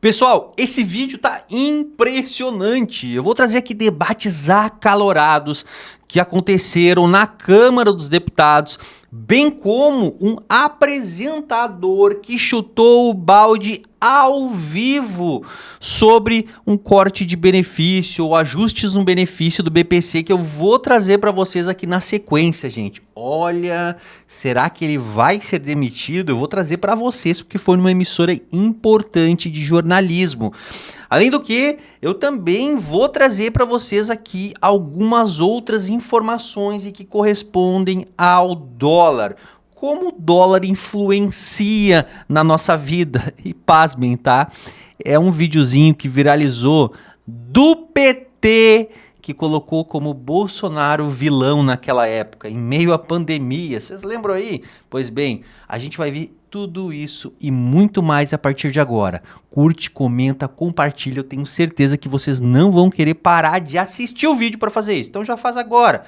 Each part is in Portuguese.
Pessoal, esse vídeo tá impressionante. Eu vou trazer aqui debates acalorados que aconteceram na Câmara dos Deputados, bem como um apresentador que chutou o balde ao vivo sobre um corte de benefício ou ajustes no benefício do BPC que eu vou trazer para vocês aqui na sequência, gente. Olha, será que ele vai ser demitido? Eu vou trazer para vocês porque foi numa emissora importante de jornalismo. Além do que, eu também vou trazer para vocês aqui algumas outras informações e que correspondem ao dólar. Como o dólar influencia na nossa vida. E pasmem, tá? É um videozinho que viralizou do PT, que colocou como Bolsonaro vilão naquela época, em meio à pandemia. Vocês lembram aí? Pois bem, a gente vai ver tudo isso e muito mais a partir de agora. Curte, comenta, compartilha. Eu tenho certeza que vocês não vão querer parar de assistir o vídeo para fazer isso. Então já faz agora.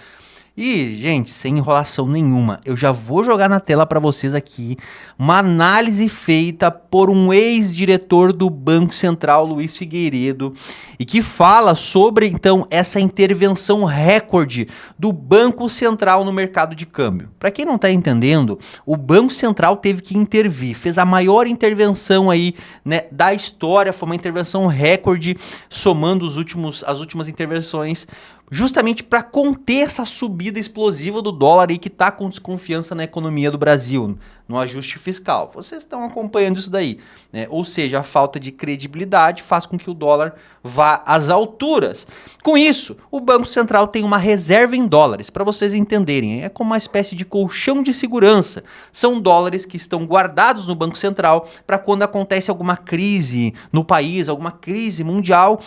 E, gente, sem enrolação nenhuma, eu já vou jogar na tela para vocês aqui uma análise feita por um ex-diretor do Banco Central, Luiz Figueiredo, e que fala sobre, então, essa intervenção recorde do Banco Central no mercado de câmbio. Para quem não está entendendo, o Banco Central teve que intervir, fez a maior intervenção aí, né, da história, foi uma intervenção recorde, somando as últimas intervenções, justamente para conter essa subida explosiva do dólar aí que está com desconfiança na economia do Brasil, no ajuste fiscal. Vocês estão acompanhando isso daí, né? Ou seja, a falta de credibilidade faz com que o dólar vá às alturas. Com isso, o Banco Central tem uma reserva em dólares, para vocês entenderem, é como uma espécie de colchão de segurança. São dólares que estão guardados no Banco Central para quando acontece alguma crise no país, alguma crise mundial,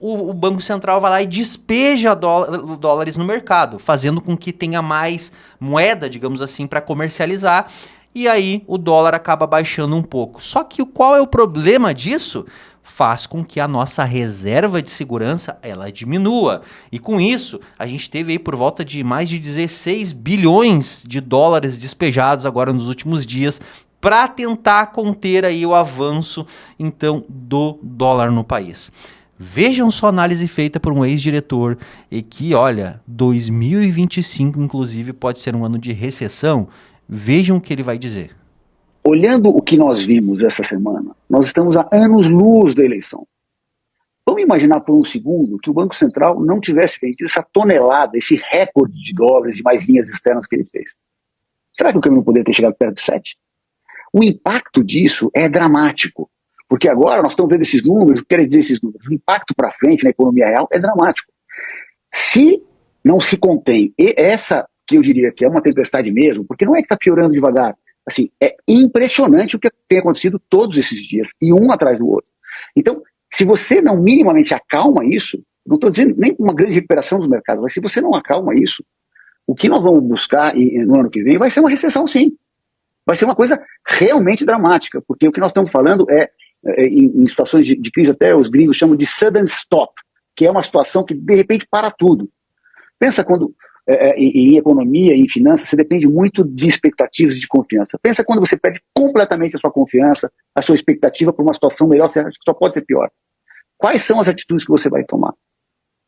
o Banco Central vai lá e despeja dólares no mercado, fazendo com que tenha mais moeda, digamos assim, para comercializar, e aí o dólar acaba baixando um pouco. Só que qual é o problema disso? Faz com que a nossa reserva de segurança ela diminua. E com isso, a gente teve aí por volta de mais de 16 bilhões de dólares despejados agora nos últimos dias para tentar conter aí o avanço, então, do dólar no país. Vejam só a análise feita por um ex-diretor e que, olha, 2025, inclusive, pode ser um ano de recessão. Vejam o que ele vai dizer. Olhando o que nós vimos essa semana, nós estamos a anos-luz da eleição. Vamos imaginar por um segundo que o Banco Central não tivesse feito essa tonelada, esse recorde de dólares e mais linhas externas que ele fez. Será que o câmbio não poderia ter chegado perto de 7? O impacto disso é dramático. Porque agora nós estamos vendo esses números, o que querem dizer esses números? O impacto para frente na economia real é dramático. Se não se contém, e essa que eu diria que é uma tempestade mesmo, porque não é que está piorando devagar, assim, é impressionante o que tem acontecido todos esses dias, e um atrás do outro. Então, se você não minimamente acalma isso, não estou dizendo nem uma grande recuperação do mercado, mas se você não acalma isso, o que nós vamos buscar no ano que vem vai ser uma recessão, sim. Vai ser uma coisa realmente dramática, porque o que nós estamos falando em situações de crise, até os gringos chamam de sudden stop, que é uma situação que de repente para tudo. Pensa quando em economia e em finanças você depende muito de expectativas e de confiança. Pensa quando você perde completamente a sua confiança, a sua expectativa para uma situação melhor, você acha que só pode ser pior. Quais são as atitudes que você vai tomar?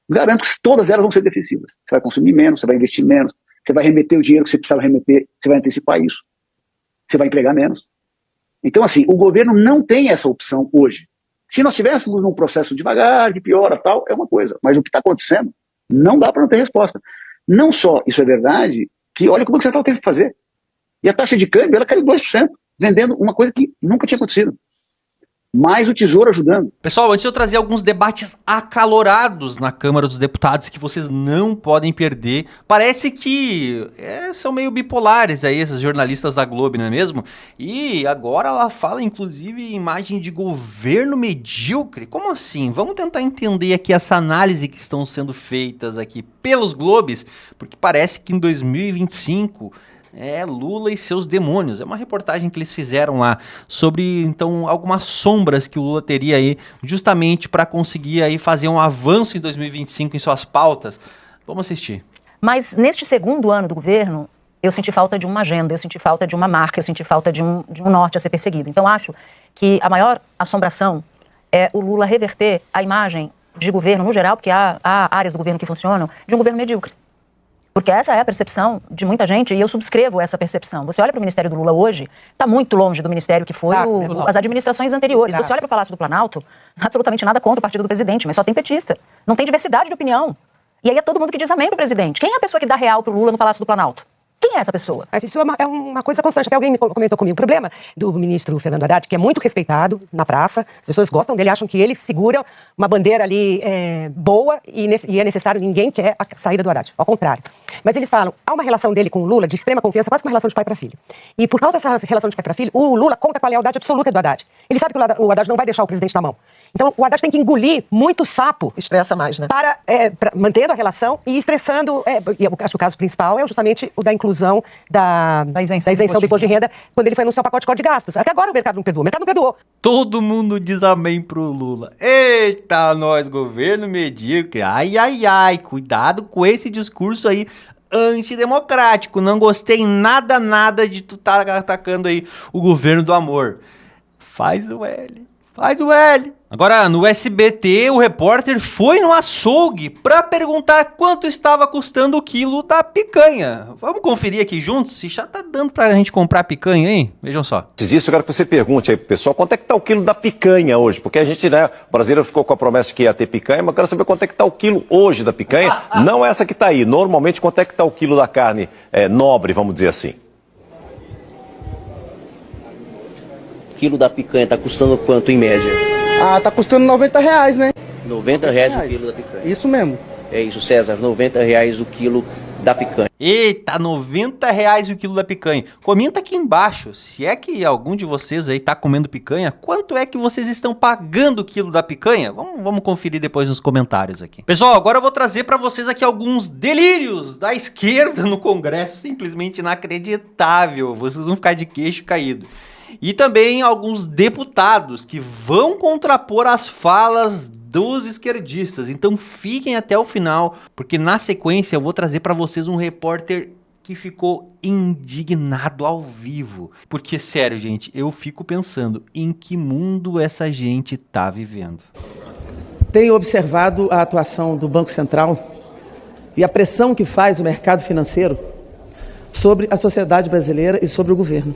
Garanto que todas elas vão ser defensivas. Você vai consumir menos, você vai investir menos, você vai remeter o dinheiro que você precisava remeter, você vai antecipar isso. Você vai empregar menos. Então, assim, o governo não tem essa opção hoje. Se nós estivéssemos num processo devagar, de piora, tal, é uma coisa. Mas o que está acontecendo, não dá para não ter resposta. Não só isso é verdade, que olha como o Banco Central teve que fazer. E a taxa de câmbio, ela caiu 2%, vendendo uma coisa que nunca tinha acontecido. Mais o Tesouro ajudando. Pessoal, antes de eu trazer alguns debates acalorados na Câmara dos Deputados que vocês não podem perder, parece que são meio bipolares aí esses jornalistas da Globo, não é mesmo? E agora ela fala inclusive em imagem de governo medíocre. Como assim? Vamos tentar entender aqui essa análise que estão sendo feitas aqui pelos Globes, porque parece que em 2025... Lula e seus demônios. É uma reportagem que eles fizeram lá sobre, então, algumas sombras que o Lula teria aí, justamente para conseguir aí fazer um avanço em 2025 em suas pautas. Vamos assistir. Mas neste segundo ano do governo, eu senti falta de uma agenda, eu senti falta de uma marca, eu senti falta de um norte a ser perseguido. Então acho que a maior assombração é o Lula reverter a imagem de governo no geral, porque há áreas do governo que funcionam, de um governo medíocre. Porque essa é a percepção de muita gente e eu subscrevo essa percepção. Você olha para o Ministério do Lula hoje, está muito longe do Ministério que foi as administrações anteriores. Você olha para o Palácio do Planalto, absolutamente nada contra o partido do presidente, mas só tem petista. Não tem diversidade de opinião. E aí é todo mundo que diz amém pro presidente. Quem é a pessoa que dá real pro Lula no Palácio do Planalto? Quem é essa pessoa? Mas isso é uma coisa constante. Até alguém me comentou comigo. O problema do ministro Fernando Haddad, que é muito respeitado na praça, as pessoas gostam dele, acham que ele segura uma bandeira ali boa e é necessário, ninguém quer a saída do Haddad. Ao contrário. Mas eles falam, há uma relação dele com o Lula de extrema confiança, quase uma relação de pai para filho. E por causa dessa relação de pai para filho, o Lula conta com a lealdade absoluta do Haddad. Ele sabe que o Haddad não vai deixar o presidente na mão. Então o Haddad tem que engolir muito sapo. Estressa mais, né? Para mantendo a relação e estressando. E eu acho que o caso principal é justamente o da inclusão da isenção do imposto de renda, quando ele foi anunciar o pacote de código de gastos. Até agora o mercado não perdoou. O mercado não perdoou. Todo mundo diz amém pro Lula. Eita, nós, governo medíocre. Ai, ai, ai. Cuidado com esse discurso aí antidemocrático. Não gostei nada de tu tá atacando aí o governo do amor. Faz o L. Faz o L. Agora, no SBT, o repórter foi no açougue para perguntar quanto estava custando o quilo da picanha. Vamos conferir aqui juntos se já tá dando pra gente comprar picanha, hein? Vejam só. Antes disso, eu quero que você pergunte aí pro pessoal quanto é que tá o quilo da picanha hoje. Porque a gente, né, o brasileiro ficou com a promessa de que ia ter picanha, mas eu quero saber quanto é que tá o quilo hoje da picanha. Não essa que tá aí. Normalmente, quanto é que tá o quilo da carne nobre, vamos dizer assim. O quilo da picanha tá custando quanto em média? Ah, tá custando R$90, né? R$90 o quilo da picanha. Isso mesmo. É isso, César, R$90 o quilo da picanha. Eita, R$90 o quilo da picanha. Comenta aqui embaixo, se é que algum de vocês aí tá comendo picanha, quanto é que vocês estão pagando o quilo da picanha? Vamos conferir depois nos comentários aqui. Pessoal, agora eu vou trazer pra vocês aqui alguns delírios da esquerda no Congresso, simplesmente inacreditável. Vocês vão ficar de queixo caído. E também alguns deputados que vão contrapor as falas dos esquerdistas. Então fiquem até o final, porque na sequência eu vou trazer para vocês um repórter que ficou indignado ao vivo. Porque, sério, gente, eu fico pensando em que mundo essa gente tá vivendo. Tenho observado a atuação do Banco Central e a pressão que faz o mercado financeiro sobre a sociedade brasileira e sobre o governo.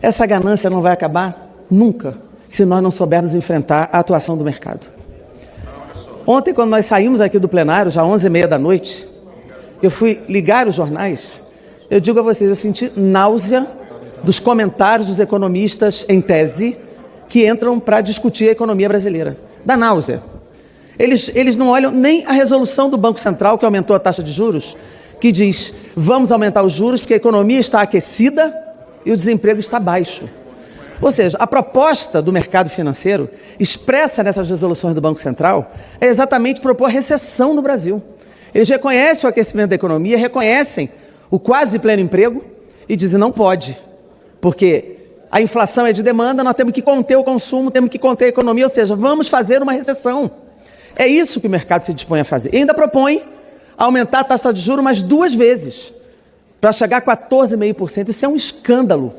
Essa ganância não vai acabar nunca se nós não soubermos enfrentar a atuação do mercado. Ontem, quando nós saímos aqui do plenário, já 11h30 da noite, eu fui ligar os jornais, eu digo a vocês, eu senti náusea dos comentários dos economistas em tese que entram para discutir a economia brasileira. Da náusea. Eles não olham nem a resolução do Banco Central, que aumentou a taxa de juros, que diz, vamos aumentar os juros porque a economia está aquecida e o desemprego está baixo. Ou seja, a proposta do mercado financeiro, expressa nessas resoluções do Banco Central, é exatamente propor recessão no Brasil. Eles reconhecem o aquecimento da economia, reconhecem o quase pleno emprego e dizem não pode, porque a inflação é de demanda, nós temos que conter o consumo, temos que conter a economia, ou seja, vamos fazer uma recessão. É isso que o mercado se dispõe a fazer. E ainda propõe aumentar a taxa de juros mais 2 vezes, para chegar a 14,5%. Isso é um escândalo.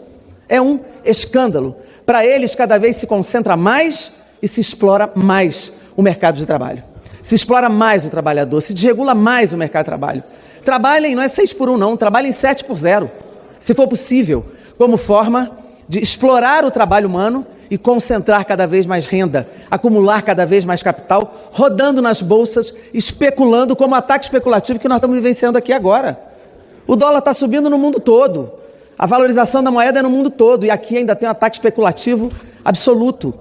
É um escândalo. Para eles, cada vez se concentra mais e se explora mais o mercado de trabalho. Se explora mais o trabalhador, se desregula mais o mercado de trabalho. Trabalhem, não é 6x1 não, trabalhem 7x0, se for possível, como forma de explorar o trabalho humano e concentrar cada vez mais renda, acumular cada vez mais capital, rodando nas bolsas, especulando como ataque especulativo que nós estamos vivenciando aqui agora. O dólar está subindo no mundo todo, a valorização da moeda é no mundo todo, e aqui ainda tem um ataque especulativo absoluto,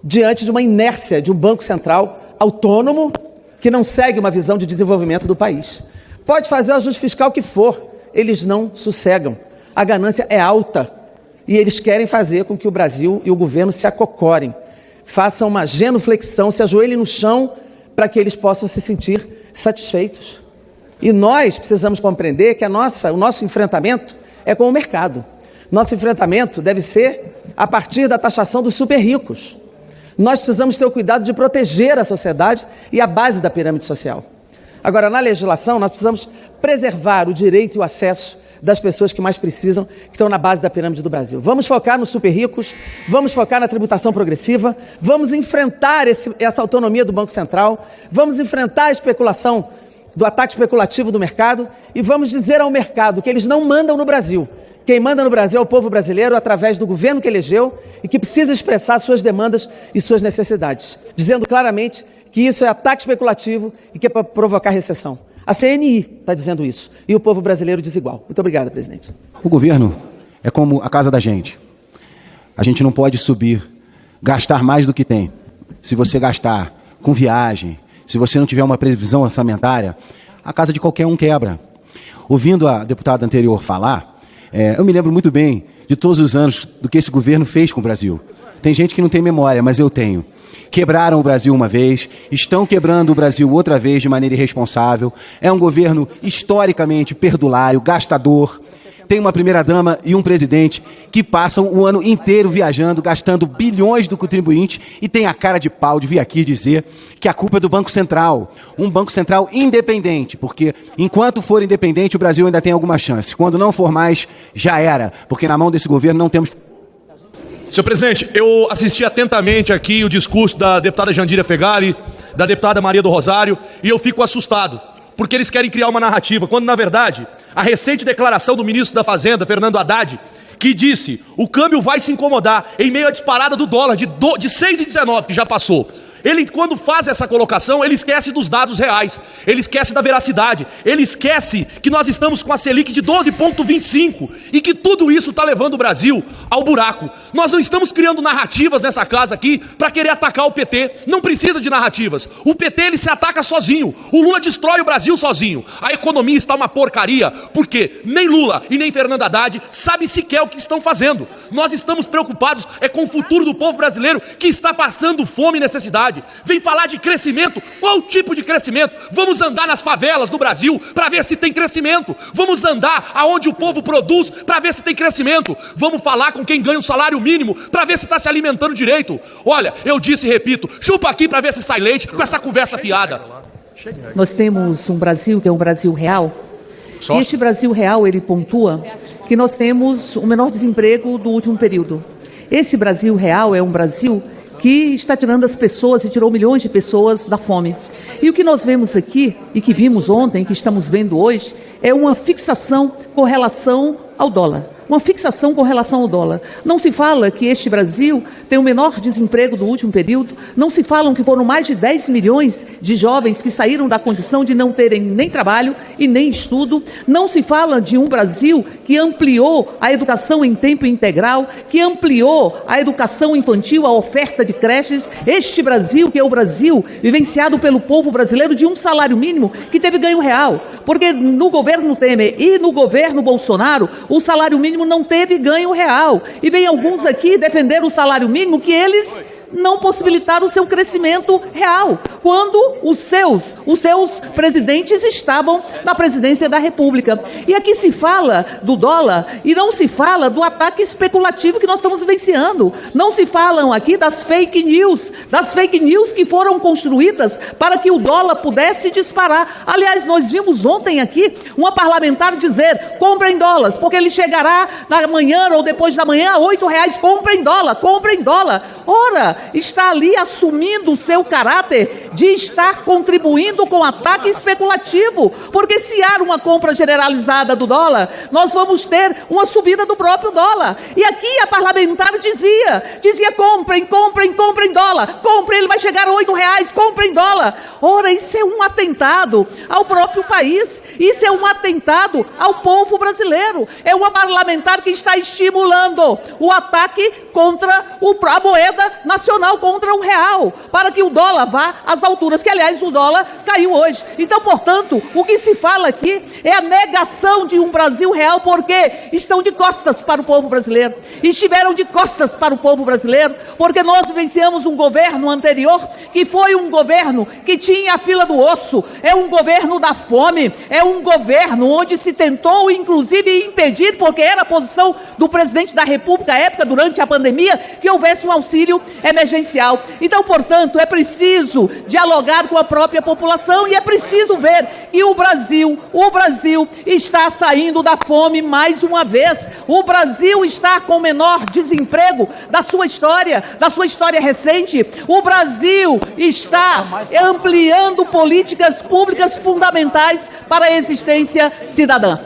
diante de uma inércia de um Banco Central autônomo que não segue uma visão de desenvolvimento do país. Pode fazer o ajuste fiscal que for, eles não sossegam. A ganância é alta e eles querem fazer com que o Brasil e o governo se acocorem, façam uma genuflexão, se ajoelhem no chão para que eles possam se sentir satisfeitos. E nós precisamos compreender que o nosso enfrentamento é com o mercado. Nosso enfrentamento deve ser a partir da taxação dos super ricos. Nós precisamos ter o cuidado de proteger a sociedade e a base da pirâmide social. Agora, na legislação, nós precisamos preservar o direito e o acesso das pessoas que mais precisam, que estão na base da pirâmide do Brasil. Vamos focar nos super ricos, vamos focar na tributação progressiva, vamos enfrentar essa autonomia do Banco Central, vamos enfrentar a especulação, do ataque especulativo do mercado e vamos dizer ao mercado que eles não mandam no Brasil. Quem manda no Brasil é o povo brasileiro através do governo que elegeu e que precisa expressar suas demandas e suas necessidades, dizendo claramente que isso é ataque especulativo e que é para provocar recessão. A CNI está dizendo isso e o povo brasileiro diz igual. Muito obrigado, presidente. O governo é como a casa da gente. A gente não pode gastar mais do que tem. Se você gastar com viagem, se você não tiver uma previsão orçamentária, a casa de qualquer um quebra. Ouvindo a deputada anterior falar, eu me lembro muito bem de todos os anos do que esse governo fez com o Brasil. Tem gente que não tem memória, mas eu tenho. Quebraram o Brasil uma vez, estão quebrando o Brasil outra vez de maneira irresponsável. É um governo historicamente perdulário, gastador. Tem uma primeira-dama e um presidente que passam o ano inteiro viajando, gastando bilhões do contribuinte e tem a cara de pau de vir aqui dizer que a culpa é do Banco Central. Um Banco Central independente, porque enquanto for independente o Brasil ainda tem alguma chance. Quando não for mais, já era, porque na mão desse governo não temos... Senhor presidente, eu assisti atentamente aqui o discurso da deputada Jandira Fegali, da deputada Maria do Rosário, e eu fico assustado, porque eles querem criar uma narrativa, quando na verdade a recente declaração do ministro da Fazenda, Fernando Haddad, que disse, o câmbio vai se incomodar em meio à disparada do dólar de 6,19, que já passou. Ele, quando faz essa colocação, ele esquece dos dados reais, ele esquece da veracidade, ele esquece que nós estamos com a Selic de 12,25 e que tudo isso está levando o Brasil ao buraco. Nós não estamos criando narrativas nessa casa aqui para querer atacar o PT, não precisa de narrativas. O PT ele se ataca sozinho, o Lula destrói o Brasil sozinho. A economia está uma porcaria, porque nem Lula e nem Fernando Haddad sabem sequer o que estão fazendo. Nós estamos preocupados com o futuro do povo brasileiro que está passando fome e necessidade. Vem falar de crescimento, qual tipo de crescimento? Vamos andar nas favelas do Brasil para ver se tem crescimento, vamos andar aonde o povo produz para ver se tem crescimento, vamos falar com quem ganha o salário mínimo para ver se está se alimentando direito. Olha, eu disse e repito, chupa aqui para ver se sai leite com essa conversa fiada. Nós temos um Brasil que é um Brasil real, e este Brasil real ele pontua que nós temos o menor desemprego do último período. Esse Brasil real é um Brasil que está tirando as pessoas e tirou milhões de pessoas da fome. E o que nós vemos aqui, e que vimos ontem, que estamos vendo hoje, é uma fixação com relação ao dólar. Uma fixação com relação ao dólar. Não se fala que este Brasil tem o menor desemprego do último período, não se falam que foram mais de 10 milhões de jovens que saíram da condição de não terem nem trabalho e nem estudo, não se fala de um Brasil que ampliou a educação em tempo integral, que ampliou a educação infantil, a oferta de creches, este Brasil que é o Brasil vivenciado pelo povo brasileiro de um salário mínimo que teve ganho real, porque no governo Temer e no governo Bolsonaro, o salário mínimo não teve ganho real. E vem alguns aqui defender o salário mínimo que eles não possibilitaram o seu crescimento real, quando os seus presidentes estavam na presidência da República. E aqui se fala do dólar e não se fala do ataque especulativo que nós estamos vivenciando. Não se falam aqui das fake news que foram construídas para que o dólar pudesse disparar. Aliás, nós vimos ontem aqui uma parlamentar dizer, comprem dólares, porque ele chegará na manhã ou depois da manhã a R$8, comprem dólar, comprem dólar. Ora, está ali assumindo o seu caráter de estar contribuindo com ataque especulativo, porque se há uma compra generalizada do dólar, nós vamos ter uma subida do próprio dólar. E aqui a parlamentar dizia comprem dólar, comprem, ele vai chegar a R$8, comprem dólar. Ora, isso é um atentado ao próprio país, isso é um atentado ao povo brasileiro, é uma parlamentar que está estimulando o ataque contra a moeda nacional, contra o real, para que o dólar vá às alturas, que aliás o dólar caiu hoje. Então, portanto, o que se fala aqui é a negação de um Brasil real, porque estão de costas para o povo brasileiro, estiveram de costas para o povo brasileiro, porque nós vivenciamos um governo anterior, que foi um governo que tinha a fila do osso, é um governo da fome, é um governo onde se tentou, inclusive, impedir, porque era a posição do presidente da República à época, durante a pandemia, que houvesse um auxílio emergencial. Então, portanto, é preciso de dialogado com a própria população, e é preciso ver que o Brasil está saindo da fome mais uma vez. O Brasil está com o menor desemprego da sua história recente. O Brasil está ampliando políticas públicas fundamentais para a existência cidadã.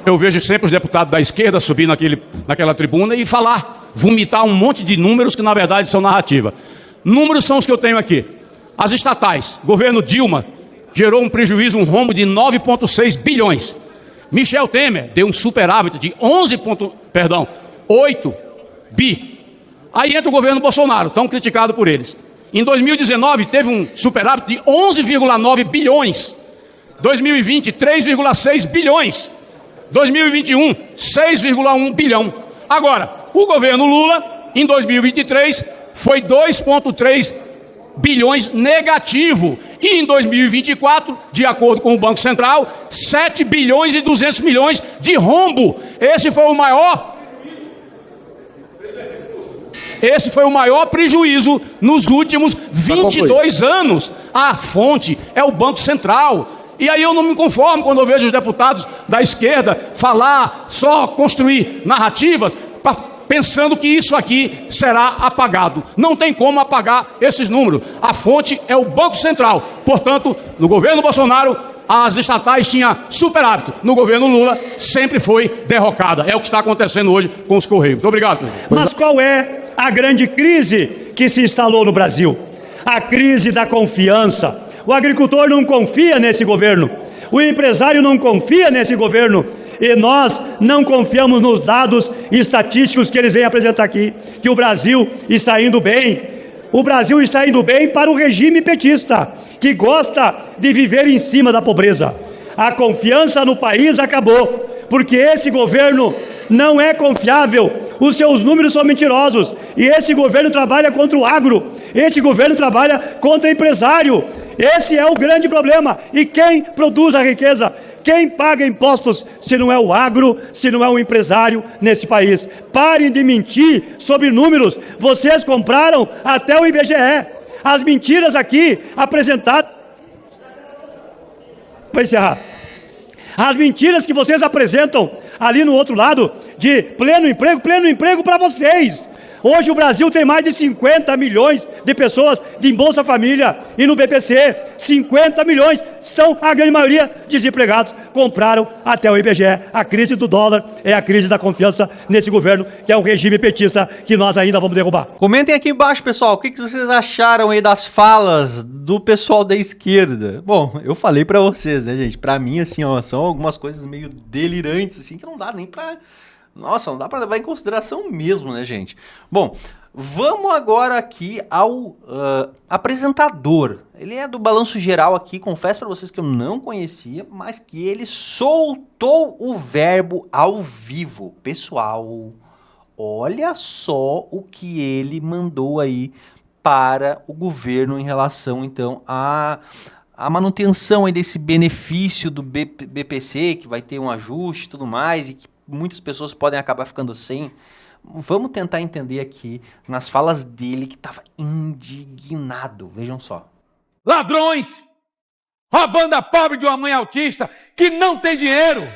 Eu vejo sempre os deputados da esquerda subir naquela tribuna e vomitar um monte de números que na verdade são narrativa. Números são os que eu tenho aqui. As estatais, governo Dilma gerou um prejuízo, um rombo de 9,6 bilhões. Michel Temer deu um superávit de 8 bi. Aí entra o governo Bolsonaro, tão criticado por eles. Em 2019 teve um superávit de 11,9 bilhões. 2020, 3,6 bilhões. 2021, 6,1 bilhão. Agora, o governo Lula, em 2023, foi 2,3 bilhões negativo. E em 2024, de acordo com o Banco Central, 7 bilhões e 200 milhões de rombo. Esse foi o maior prejuízo nos últimos 22 anos. A fonte é o Banco Central. E aí eu não me conformo quando eu vejo os deputados da esquerda falar, só construir narrativas, pensando que isso aqui será apagado. Não tem como apagar esses números. A fonte é o Banco Central. Portanto, no governo Bolsonaro, as estatais tinham superávit. No governo Lula, sempre foi derrocada. É o que está acontecendo hoje com os Correios. Muito obrigado, presidente. Mas qual é a grande crise que se instalou no Brasil? A crise da confiança. O agricultor não confia nesse governo. O empresário não confia nesse governo. E nós não confiamos nos dados estatísticos que eles vêm apresentar aqui, que o Brasil está indo bem. O Brasil está indo bem para o regime petista, que gosta de viver em cima da pobreza. A confiança no país acabou, porque esse governo não é confiável, os seus números são mentirosos, e esse governo trabalha contra o agro, esse governo trabalha contra o empresário. Esse é o grande problema. E quem produz a riqueza? Quem paga impostos se não é o agro, se não é o empresário nesse país? Parem de mentir sobre números. Vocês compraram até o IBGE. As mentiras aqui apresentadas... Para encerrar. As mentiras que vocês apresentam ali no outro lado de pleno emprego para vocês. Hoje o Brasil tem mais de 50 milhões de pessoas em Bolsa Família e no BPC. 50 milhões estão, a grande maioria, desempregados. Compraram até o IBGE. A crise do dólar é a crise da confiança nesse governo, que é o regime petista que nós ainda vamos derrubar. Comentem aqui embaixo, pessoal, o que vocês acharam aí das falas do pessoal da esquerda. Bom, eu falei pra vocês, né, gente? Pra mim, assim, ó, são algumas coisas meio delirantes, assim, que não dá nem pra... Nossa, não dá pra levar em consideração mesmo, né, gente? Bom, vamos agora aqui ao apresentador. Ele é do Balanço Geral aqui, confesso pra vocês que eu não conhecia, mas que ele soltou o verbo ao vivo. Pessoal, olha só o que ele mandou aí para o governo em relação, então, à manutenção aí desse benefício do BPC, que vai ter um ajuste e tudo mais, e que muitas pessoas podem acabar ficando sem. Vamos tentar entender aqui nas falas dele que estava indignado. Vejam só. Ladrões, roubando a pobre de uma mãe autista que não tem dinheiro.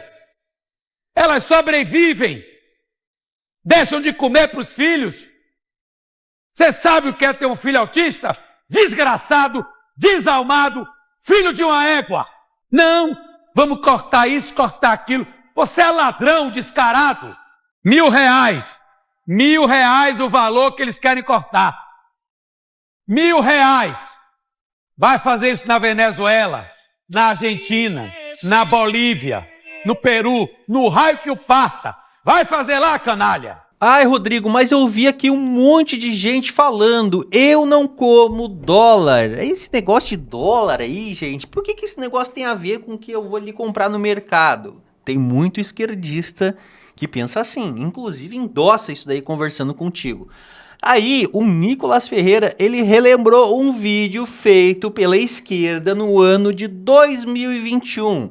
Elas sobrevivem, deixam de comer para os filhos. Você sabe o que é ter um filho autista? Desgraçado, desalmado, filho de uma égua. Não, vamos cortar isso, cortar aquilo. Você é ladrão descarado. R$1.000. R$1.000 o valor que eles querem cortar. R$1.000. Vai fazer isso na Venezuela, na Argentina, na Bolívia, no Peru, no raio que o parta. Vai fazer lá, canalha. Ai, Rodrigo, mas eu vi aqui um monte de gente falando, eu não como dólar. Esse negócio de dólar aí, gente, por que esse negócio tem a ver com o que eu vou ali comprar no mercado? Tem muito esquerdista que pensa assim, inclusive endossa isso daí conversando contigo. Aí, o Nicolas Ferreira, ele relembrou um vídeo feito pela esquerda no ano de 2021.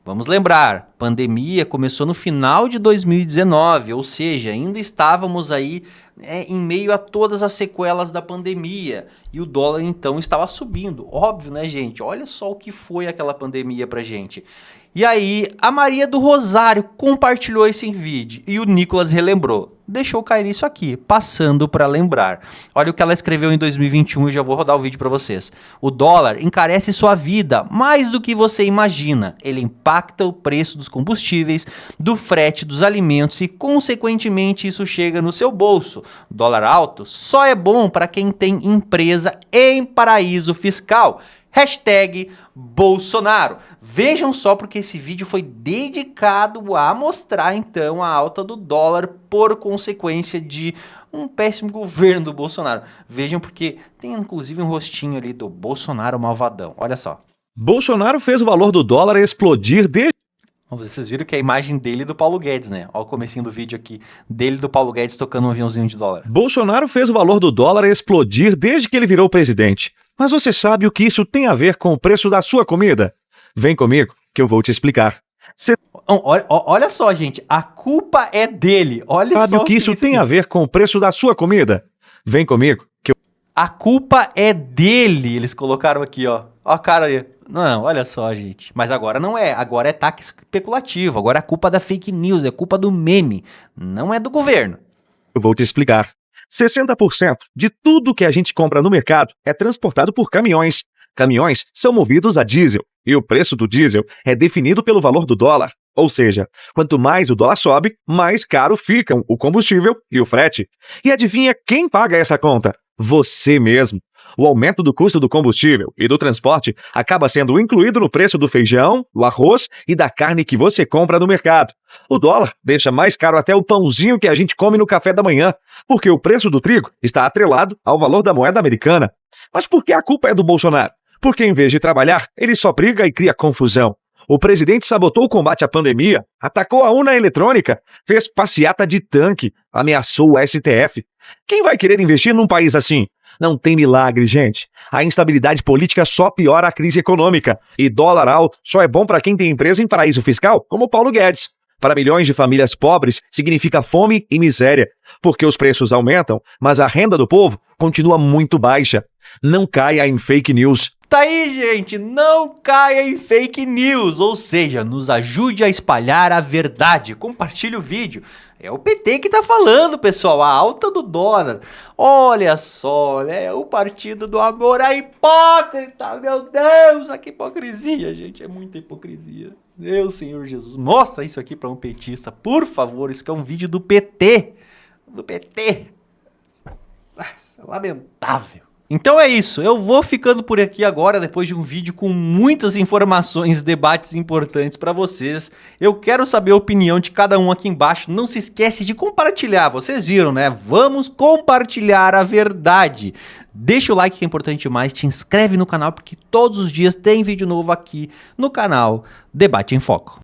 Vamos lembrar, pandemia começou no final de 2019, ou seja, ainda estávamos aí em meio a todas as sequelas da pandemia. E o dólar, então, estava subindo. Óbvio, né, gente? Olha só o que foi aquela pandemia pra gente. E aí, a Maria do Rosário compartilhou esse vídeo e o Nicolas relembrou. Deixou cair isso aqui, passando para lembrar. Olha o que ela escreveu em 2021 e já vou rodar o vídeo para vocês. O dólar encarece sua vida mais do que você imagina. Ele impacta o preço dos combustíveis, do frete, dos alimentos e, consequentemente, isso chega no seu bolso. Dólar alto só é bom para quem tem empresa em paraíso fiscal. Hashtag Bolsonaro. Vejam só porque esse vídeo foi dedicado a mostrar então a alta do dólar por consequência de um péssimo governo do Bolsonaro. Vejam porque tem inclusive um rostinho ali do Bolsonaro malvadão. Olha só. Bolsonaro fez o valor do dólar explodir desde... Vocês viram que é a imagem dele e do Paulo Guedes, né? Olha o comecinho do vídeo aqui, dele e do Paulo Guedes tocando um aviãozinho de dólar. Bolsonaro fez o valor do dólar explodir desde que ele virou presidente. Mas você sabe o que isso tem a ver com o preço da sua comida? Vem comigo que eu vou te explicar. Olha só, gente, a culpa é dele. Olha sabe só o que isso tem a ver com o preço da sua comida? Vem comigo que eu... A culpa é dele, eles colocaram aqui, ó. Ó a cara aí. Não, olha só, gente. Mas agora não é. Agora é ataque especulativo. Agora é culpa da fake news, é culpa do meme. Não é do governo. Eu vou te explicar. 60% de tudo que a gente compra no mercado é transportado por caminhões. Caminhões são movidos a diesel. E o preço do diesel é definido pelo valor do dólar. Ou seja, quanto mais o dólar sobe, mais caro ficam o combustível e o frete. E adivinha quem paga essa conta? Você mesmo. O aumento do custo do combustível e do transporte acaba sendo incluído no preço do feijão, do arroz e da carne que você compra no mercado. O dólar deixa mais caro até o pãozinho que a gente come no café da manhã, porque o preço do trigo está atrelado ao valor da moeda americana. Mas por que a culpa é do Bolsonaro? Porque em vez de trabalhar, ele só briga e cria confusão. O presidente sabotou o combate à pandemia, atacou a urna eletrônica, fez passeata de tanque, ameaçou o STF. Quem vai querer investir num país assim? Não tem milagre, gente. A instabilidade política só piora a crise econômica. E dólar alto só é bom para quem tem empresa em paraíso fiscal, como Paulo Guedes. Para milhões de famílias pobres, significa fome e miséria. Porque os preços aumentam, mas a renda do povo continua muito baixa. Não caia em fake news. Tá aí, gente, não caia em fake news, ou seja, nos ajude a espalhar a verdade. Compartilhe o vídeo. É o PT que tá falando, pessoal, a alta do dólar. Olha só, é o partido do amor à hipócrita. Meu Deus, que hipocrisia, gente, é muita hipocrisia. Meu Senhor Jesus, mostra isso aqui pra um petista, por favor, isso que é um vídeo do PT. Do PT. Lamentável. Então é isso, eu vou ficando por aqui agora, depois de um vídeo com muitas informações, debates importantes para vocês. Eu quero saber a opinião de cada um aqui embaixo, não se esquece de compartilhar, vocês viram, né? Vamos compartilhar a verdade. Deixa o like que é importante demais, te inscreve no canal porque todos os dias tem vídeo novo aqui no canal Debate em Foco.